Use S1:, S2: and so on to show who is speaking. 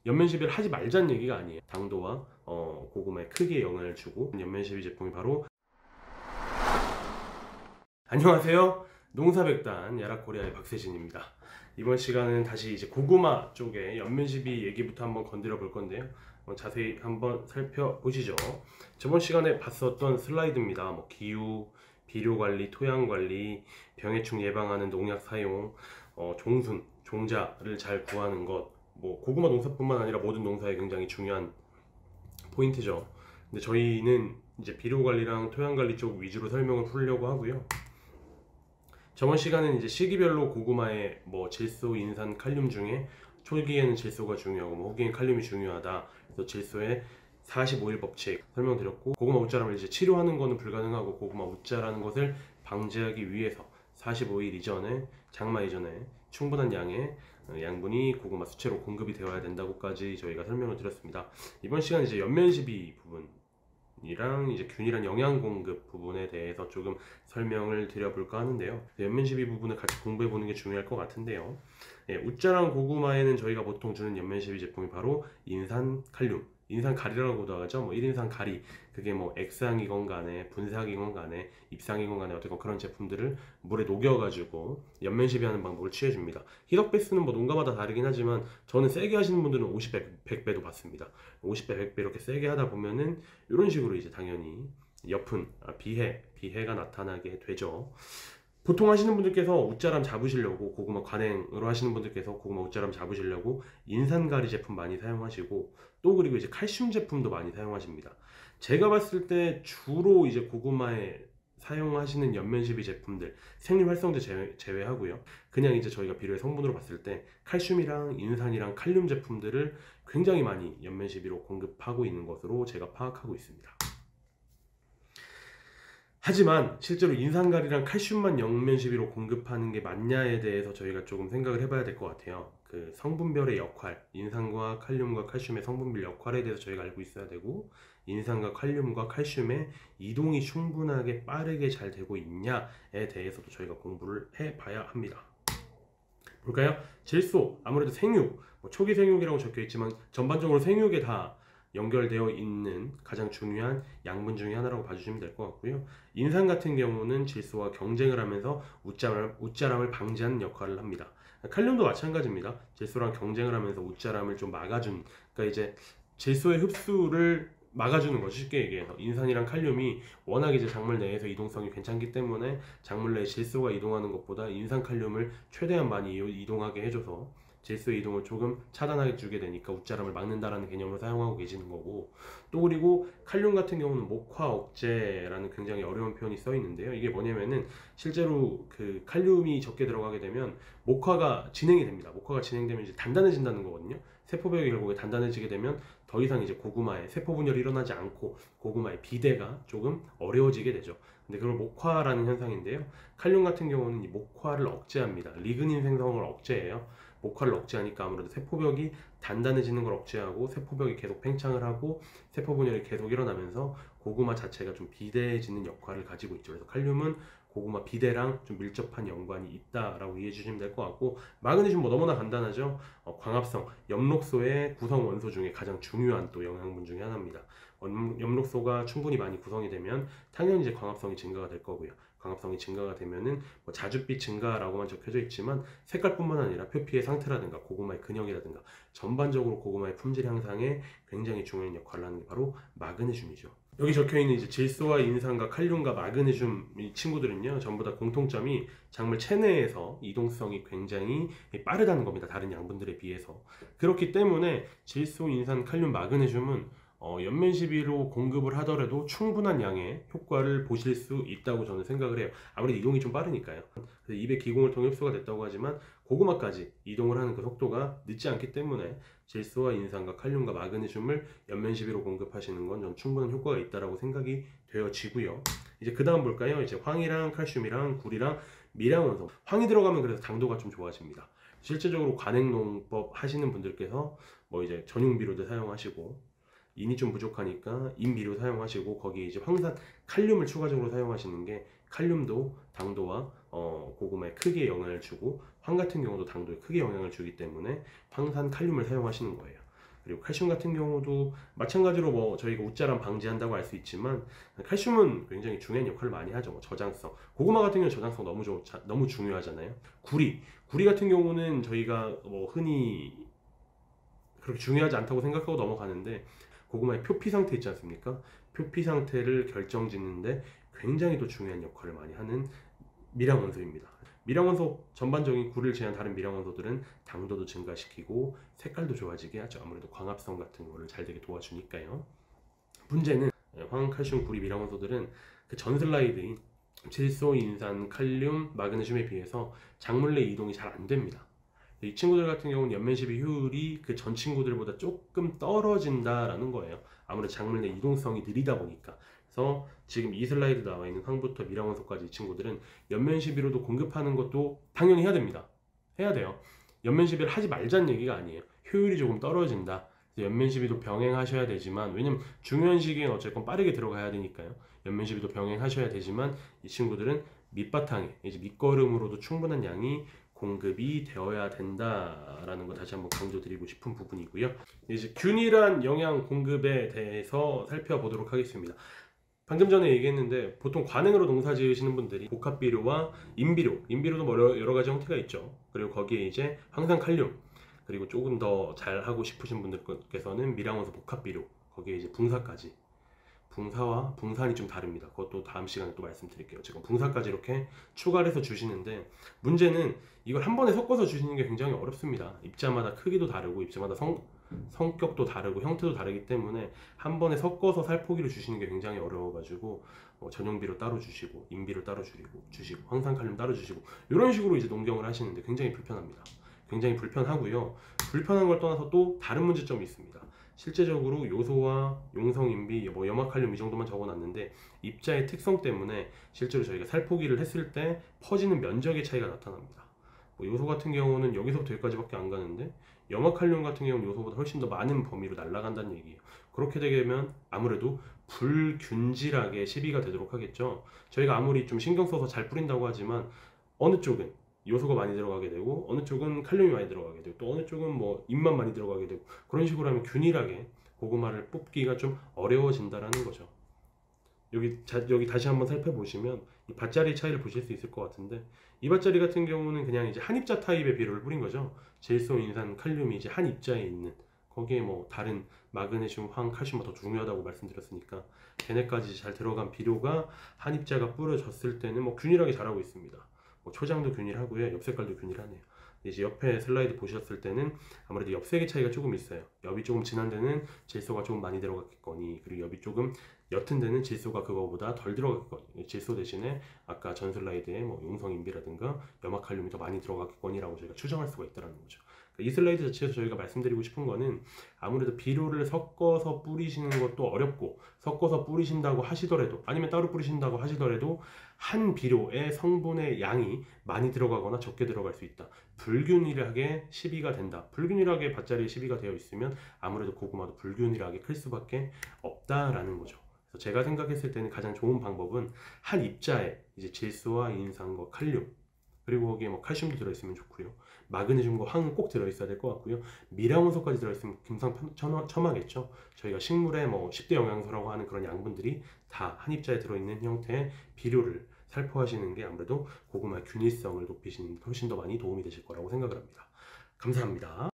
S1: 연면 시비를 하지 말자는 얘기가 아니에요. 당도와 고구마에 크게 영향을 주고 연면 시비 제품이 바로 안녕하세요. 농사백단 야라코리아의 박세진입니다. 이번 시간은 다시 이제 고구마 쪽에 연면시비 얘기부터 한번 건드려 볼 건데요. 자세히 한번 살펴보시죠. 저번 시간에 봤었던 슬라이드입니다. 기후, 비료 관리, 토양 관리, 병해충 예방하는 농약 사용, 종순, 종자를 잘 구하는 것, 고구마 농사뿐만 아니라 모든 농사에 굉장히 중요한 포인트죠. 근데 저희는 이제 비료 관리랑 토양 관리 쪽 위주로 설명을 풀려고 하고요. 저번 시간은 이제 시기별로 고구마의 질소, 인산, 칼륨 중에 초기에는 질소가 중요하고 후기에는 칼륨이 중요하다. 그래서 질소의 45일 법칙 설명드렸고, 고구마 웃자람을 이제 치료하는 것은 불가능하고 고구마 웃자라는 것을 방지하기 위해서 45일 이전에, 장마 이전에 충분한 양의 양분이 고구마 수채로 공급이 되어야 된다고까지 저희가 설명을 드렸습니다. 이번 시간 이제 연면시비 부분 이랑 이제 균일한 영양 공급 부분에 대해서 조금 설명을 드려볼까 하는데요. 연면시비 부분을 같이 공부해 보는 게 중요할 것 같은데요. 웃자랑 고구마에는 저희가 보통 주는 연면시비 제품이 바로 인산 칼륨, 인산 가리라고도 하죠. 1인산 가리, 그게 액상이건 간에 분사이건 간에 입상이건 간에 어쨌건 그런 제품들을 물에 녹여가지고 연면시비하는 방법을 취해줍니다. 희석 배수는 농가마다 다르긴 하지만 저는 세게 하시는 분들은 50배, 100배도 봤습니다. 50배, 100배 이렇게 세게 하다 보면은 이런 식으로 이제 당연히 옆은 비해가 나타나게 되죠. 보통 하시는 분들께서 웃자람 잡으시려고, 고구마 관행으로 하시는 분들께서 고구마 웃자람 잡으시려고 인산가리 제품 많이 사용하시고, 또 그리고 이제 칼슘 제품도 많이 사용하십니다. 제가 봤을 때 주로 이제 고구마에 사용하시는 연면시비 제품들, 생리 활성제 제외하고요. 그냥 이제 저희가 비료의 성분으로 봤을 때 칼슘이랑 인산이랑 칼륨 제품들을 굉장히 많이 연면시비로 공급하고 있는 것으로 제가 파악하고 있습니다. 하지만 실제로 인산가리랑 칼슘만 연면시비로 공급하는 게 맞냐에 대해서 저희가 조금 생각을 해봐야 될 것 같아요. 그 성분별의 역할, 인산과 칼륨과 칼슘의 성분별 역할에 대해서 저희가 알고 있어야 되고, 인산과 칼륨과 칼슘의 이동이 충분하게 빠르게 잘 되고 있냐에 대해서도 저희가 공부를 해봐야 합니다. 볼까요? 질소, 아무래도 생육, 초기 생육이라고 적혀 있지만 전반적으로 생육에 다 연결되어 있는 가장 중요한 양분 중에 하나라고 봐주시면 될 것 같고요. 인산 같은 경우는 질소와 경쟁을 하면서 웃자람을 방지하는 역할을 합니다. 칼륨도 마찬가지입니다. 질소랑 경쟁을 하면서 웃자람을 좀 막아준, 그러니까 이제 질소의 흡수를 막아주는 거죠. 쉽게 얘기해서 인산이랑 칼륨이 워낙 이제 작물 내에서 이동성이 괜찮기 때문에 작물 내에 질소가 이동하는 것보다 인산 칼륨을 최대한 많이 이동하게 해줘서 질소의 이동을 조금 차단해 주게 되니까 웃자람을 막는다라는 개념으로 사용하고 계시는 거고, 또 그리고 칼륨 같은 경우는 목화 억제라는 굉장히 어려운 표현이 써 있는데요. 이게 뭐냐면은 실제로 그 칼륨이 적게 들어가게 되면 목화가 진행이 됩니다. 목화가 진행되면 이제 단단해진다는 거거든요. 세포벽이 결국에 단단해지게 되면 더 이상 이제 고구마에 세포 분열이 일어나지 않고 고구마의 비대가 조금 어려워지게 되죠. 근데 그걸 목화라는 현상인데요. 칼륨 같은 경우는 이 목화를 억제합니다. 리그닌 생성을 억제해요. 목화를 억제하니까 아무래도 세포벽이 단단해지는 걸 억제하고 세포벽이 계속 팽창을 하고 세포 분열이 계속 일어나면서 고구마 자체가 좀 비대해지는 역할을 가지고 있죠. 그래서 칼륨은 고구마 비대랑 좀 밀접한 연관이 있다라고 이해해 주시면 될 것 같고, 마그네슘 너무나 간단하죠. 광합성, 엽록소의 구성 원소 중에 가장 중요한 또 영양분 중에 하나입니다. 엽록소가 충분히 많이 구성이 되면 당연히 이제 광합성이 증가가 될 거고요. 광합성이 증가가 되면은 자줏빛 증가라고만 적혀져 있지만 색깔뿐만 아니라 표피의 상태라든가 고구마의 근형이라든가 전반적으로 고구마의 품질 향상에 굉장히 중요한 역할을 하는 게 바로 마그네슘이죠. 여기 적혀있는 이제 질소와 인산과 칼륨과 마그네슘 이 친구들은요, 전부 다 공통점이 작물 체내에서 이동성이 굉장히 빠르다는 겁니다. 다른 양분들에 비해서. 그렇기 때문에 질소, 인산, 칼륨, 마그네슘은 연면시비로 공급을 하더라도 충분한 양의 효과를 보실 수 있다고 저는 생각을 해요. 아무래도 이동이 좀 빠르니까요. 그래서 입의 기공을 통해 흡수가 됐다고 하지만 고구마까지 이동을 하는 그 속도가 늦지 않기 때문에 질소와 인산과 칼륨과 마그네슘을 연면시비로 공급하시는 건 전 충분한 효과가 있다고 생각이 되어지고요. 이제 그 다음 볼까요? 이제 황이랑 칼슘이랑 굴이랑 미량 원소. 황이 들어가면 그래서 당도가 좀 좋아집니다. 실제적으로 관행농법 하시는 분들께서 이제 전용비료도 사용하시고, 인이 좀 부족하니까 인비료 사용하시고, 거기에 이제 황산, 칼륨을 추가적으로 사용하시는 게 칼륨도 당도와 고구마에 크게 영향을 주고, 황 같은 경우도 당도에 크게 영향을 주기 때문에 황산 칼륨을 사용하시는 거예요. 그리고 칼슘 같은 경우도 마찬가지로 뭐 저희가 웃자람 방지한다고 할 수 있지만 칼슘은 굉장히 중요한 역할을 많이 하죠. 뭐 저장성, 고구마 같은 경우는 저장성 너무 중요하잖아요. 구리 같은 경우는 저희가 뭐 흔히 그렇게 중요하지 않다고 생각하고 넘어가는데, 고구마의 표피 상태 있지 않습니까? 표피 상태를 결정짓는데 굉장히 또 중요한 역할을 많이 하는 미량원소입니다. 미량원소 전반적인 구리를 제한 다른 미량원소들은 당도도 증가시키고 색깔도 좋아지게 하죠. 아무래도 광합성 같은 거를 잘 되게 도와주니까요. 문제는 황, 칼슘, 구리, 미량원소들은 그 전 슬라이드인 질소, 인산, 칼륨, 마그네슘에 비해서 작물 내 이동이 잘 안 됩니다. 이 친구들 같은 경우는 연면시비 효율이 그 전 친구들보다 조금 떨어진다라는 거예요. 아무래도 작물 내 이동성이 느리다 보니까. 그래서 지금 이 슬라이드 나와 있는 황부터 미량원소까지 이 친구들은 연면시비로도 공급하는 것도 당연히 해야 됩니다. 해야 돼요. 연면시비를 하지 말자는 얘기가 아니에요. 효율이 조금 떨어진다. 연면시비도 병행하셔야 되지만, 왜냐면 중요한 시기엔 어쨌건 빠르게 들어가야 되니까요. 연면시비도 병행하셔야 되지만 이 친구들은 밑바탕에 이제 밑거름으로도 충분한 양이 공급이 되어야 된다라는 거 다시 한번 강조드리고 싶은 부분이고요. 이제 균일한 영양 공급에 대해서 살펴보도록 하겠습니다. 방금 전에 얘기했는데 보통 관행으로 농사 지으시는 분들이 복합비료와 인비료도 뭐 여러 가지 형태가 있죠. 그리고 거기에 이제 항상 칼륨, 그리고 조금 더 잘하고 싶으신 분들께서는 미량원소 복합비료, 거기에 이제 붕사까지, 붕사와 붕산이 좀 다릅니다. 그것도 다음 시간에 또 말씀드릴게요. 지금 붕사까지 이렇게 추가를 해서 주시는데, 문제는 이걸 한 번에 섞어서 주시는 게 굉장히 어렵습니다. 입자마다 크기도 다르고 입자마다 성격도 다르고 형태도 다르기 때문에 한 번에 섞어서 살포기를 주시는 게 굉장히 어려워가지고 전용비료 따로 주시고 인비료 따로 주시고 황산칼륨 따로 주시고 이런 식으로 이제 농경을 하시는데 굉장히 불편합니다. 굉장히 불편하고요. 불편한 걸 떠나서 또 다른 문제점이 있습니다. 실제적으로 요소와 용성인비, 뭐 염화칼륨 이 정도만 적어놨는데 입자의 특성 때문에 실제로 저희가 살포기를 했을 때 퍼지는 면적의 차이가 나타납니다. 뭐 요소 같은 경우는 여기서부터 여기까지밖에 안 가는데 염화칼륨 같은 경우는 요소보다 훨씬 더 많은 범위로 날아간다는 얘기예요. 그렇게 되면 아무래도 불균질하게 시비가 되도록 하겠죠. 저희가 아무리 좀 신경 써서 잘 뿌린다고 하지만 어느 쪽은 요소가 많이 들어가게 되고 어느 쪽은 칼륨이 많이 들어가게 되고 또 어느 쪽은 뭐 잎만 많이 들어가게 되고, 그런 식으로 하면 균일하게 고구마를 뽑기가 좀 어려워진다라는 거죠. 여기 다시 한번 살펴보시면 이 밭자리 차이를 보실 수 있을 것 같은데, 이 밭자리 같은 경우는 그냥 이제 한 입자 타입의 비료를 뿌린 거죠. 질소, 인산, 칼륨이 이제 한 입자에 있는, 거기에 뭐 다른 마그네슘, 황, 칼슘이 더 중요하다고 말씀드렸으니까 걔네까지 잘 들어간 비료가 한 입자가 뿌려졌을 때는 뭐 균일하게 자라고 있습니다. 뭐 초장도 균일하고요, 옆 색깔도 균일하네요. 이제 옆에 슬라이드 보셨을 때는 아무래도 옆색의 차이가 조금 있어요. 엽이 조금 진한 데는 질소가 조금 많이 들어갔겠거니, 그리고 엽이 조금 옅은 데는 질소가 그거보다 덜 들어갔겠거니, 질소 대신에 아까 전 슬라이드에 뭐 용성인비라든가 염화칼륨이 더 많이 들어갔겠거니라고 저희가 추정할 수가 있다는 거죠. 이 슬라이드 자체에서 저희가 말씀드리고 싶은 거는 아무래도 비료를 섞어서 뿌리시는 것도 어렵고, 섞어서 뿌리신다고 하시더라도 아니면 따로 뿌리신다고 하시더라도 한 비료의 성분의 양이 많이 들어가거나 적게 들어갈 수 있다. 불균일하게 시비가 된다. 불균일하게 밭자리에 시비가 되어 있으면 아무래도 고구마도 불균일하게 클 수밖에 없다라는 거죠. 그래서 제가 생각했을 때는 가장 좋은 방법은 한 입자에 이제 질소와 인산과 칼륨, 그리고 거기에 뭐 칼슘도 들어있으면 좋고요. 마그네슘과 황은 꼭 들어있어야 될 것 같고요. 미량원소까지 들어있으면 금상첨화겠죠. 저희가 식물의 뭐 10대 영양소라고 하는 그런 양분들이 다 한 입자에 들어있는 형태의 비료를 살포하시는 게 아무래도 고구마의 균일성을 높이시는 데 훨씬 더 많이 도움이 되실 거라고 생각을 합니다. 감사합니다.